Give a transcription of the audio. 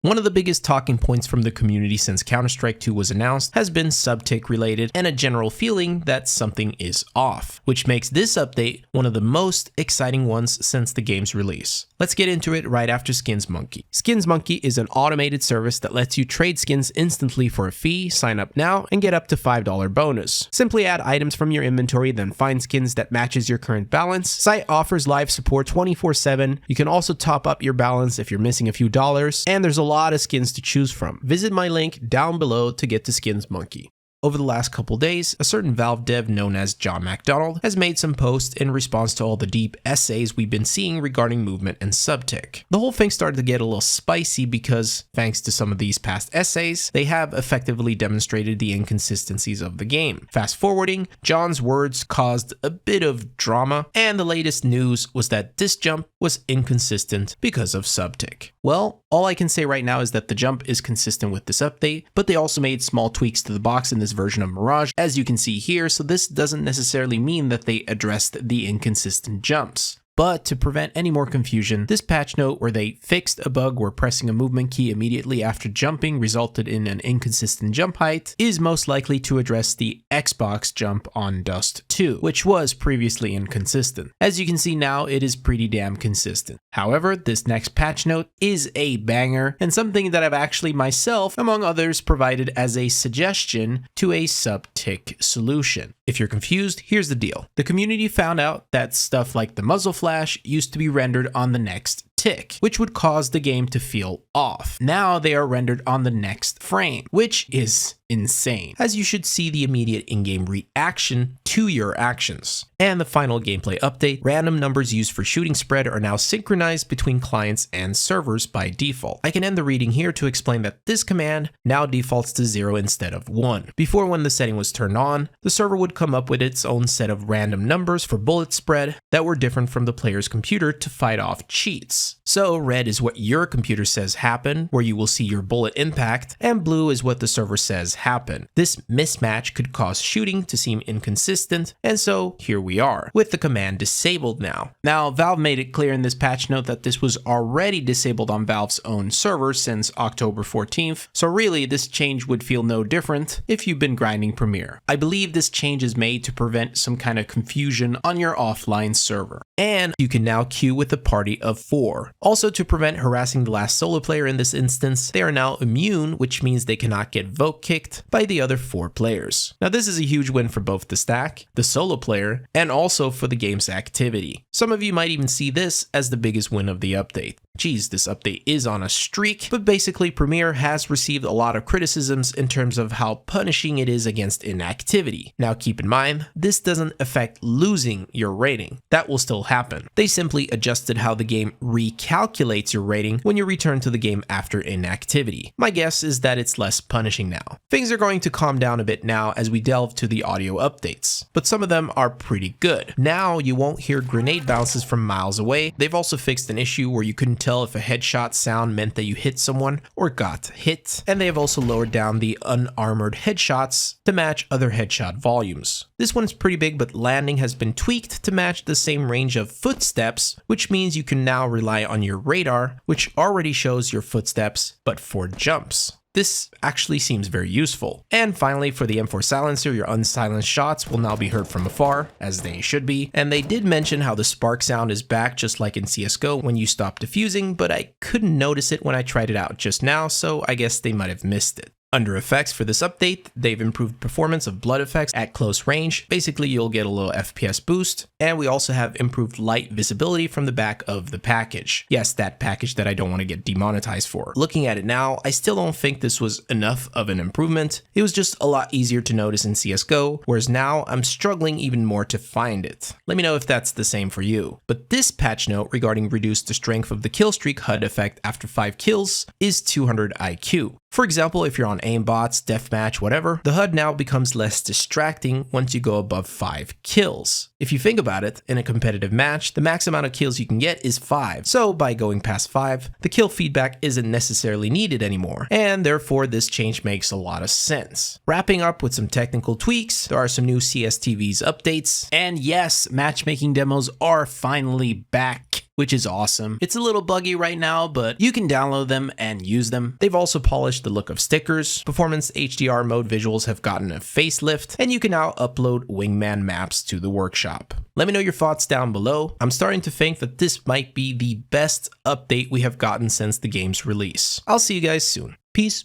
One of the biggest talking points from the community since Counter-Strike 2 was announced has been subtick related and a general feeling that something is off, which makes this update one of the most exciting ones since the game's release. Let's get into it right after Skins Monkey. Skins Monkey is an automated service that lets you trade skins instantly for a fee, sign up now, and get up to $5 bonus. Simply add items from your inventory, then find skins that matches your current balance. Site offers live support 24/7. You can also top up your balance if you're missing a few dollars, and there's a lot of skins to choose from. Visit my link down below to get to Skins Monkey. Over the last couple days, a certain Valve dev known as MacDonald has made some posts in response to all the deep essays we've been seeing regarding movement and subtick. The whole thing started to get a little spicy because, thanks to some of these past essays, they have effectively demonstrated the inconsistencies of the game. Fast forwarding, John's words caused a bit of drama, and the latest news was that this jump was inconsistent because of subtick. Well, all I can say right now is that the jump is consistent with this update, but they also made small tweaks to the box in this version of Mirage, as you can see here, so this doesn't necessarily mean that they addressed the inconsistent jumps. But to prevent any more confusion, this patch note where they fixed a bug where pressing a movement key immediately after jumping resulted in an inconsistent jump height is most likely to address the Xbox jump on Dust 2, which was previously inconsistent. As you can see now, it is pretty damn consistent. However, this next patch note is a banger and something that I've actually myself, among others, provided as a suggestion to a subtick solution. If you're confused, here's the deal. The community found out that stuff like the muzzle flash used to be rendered on the next tick, which would cause the game to feel off. Now they are rendered on the next frame, which is insane, as you should see the immediate in-game reaction to your actions. And the final gameplay update, random numbers used for shooting spread are now synchronized between clients and servers by default. I can end the reading here to explain that this command now defaults to 0 instead of 1. Before, when the setting was turned on, the server would come up with its own set of random numbers for bullet spread that were different from the player's computer to fight off cheats. So red is what your computer says happened, where you will see your bullet impact, and blue is what the server says happened. This mismatch could cause shooting to seem inconsistent, and so here we are, with the command disabled now. Now, Valve made it clear in this patch note that this was already disabled on Valve's own server since October 14th, so really this change would feel no different if you've been grinding Premiere. I believe this change is made to prevent some kind of confusion on your offline server. And you can now queue with a party of 4. Also, to prevent harassing the last solo player in this instance, they are now immune, which means they cannot get vote kicked by the other 4 players. Now this is a huge win for both the stack, the solo player, and also for the game's activity. Some of you might even see this as the biggest win of the update. Geez, this update is on a streak, but basically Premiere has received a lot of criticisms in terms of how punishing it is against inactivity. Now keep in mind, this doesn't affect losing your rating. That will still happen. They simply adjusted how the game recalculates your rating when you return to the game after inactivity. My guess is that it's less punishing now. Things are going to calm down a bit now as we delve to the audio updates, but some of them are pretty good. Now you won't hear grenade bounces from miles away. They've also fixed an issue where you couldn't tell if a headshot sound meant that you hit someone or got hit, and they have also lowered down the unarmored headshots to match other headshot volumes. This one's pretty big, but landing has been tweaked to match the same range of footsteps, which means you can now rely on your radar, which already shows your footsteps, but for jumps. This actually seems very useful. And finally, for the M4 silencer, your unsilenced shots will now be heard from afar, as they should be. And they did mention how the spark sound is back just like in CSGO when you stop defusing, but I couldn't notice it when I tried it out just now, so I guess they might have missed it. Under effects for this update, they've improved performance of blood effects at close range. Basically, you'll get a little FPS boost, and we also have improved light visibility from the back of the package. Yes, that package that I don't want to get demonetized for. Looking at it now, I still don't think this was enough of an improvement. It was just a lot easier to notice in CSGO, whereas now I'm struggling even more to find it. Let me know if that's the same for you. But this patch note regarding reduce the strength of the kill streak HUD effect after 5 kills is 200 IQ. For example, if you're on aimbots, deathmatch, whatever, the HUD now becomes less distracting once you go above 5 kills. If you think about it, in a competitive match, the max amount of kills you can get is 5. So by going past 5, the kill feedback isn't necessarily needed anymore, and therefore this change makes a lot of sense. Wrapping up with some technical tweaks, there are some new CS2 updates, and yes, matchmaking demos are finally back. which is awesome. It's a little buggy right now, but you can download them and use them. They've also polished the look of stickers, performance HDR mode visuals have gotten a facelift, and you can now upload wingman maps to the workshop. Let me know your thoughts down below. I'm starting to think that this might be the best update we have gotten since the game's release. I'll see you guys soon. Peace.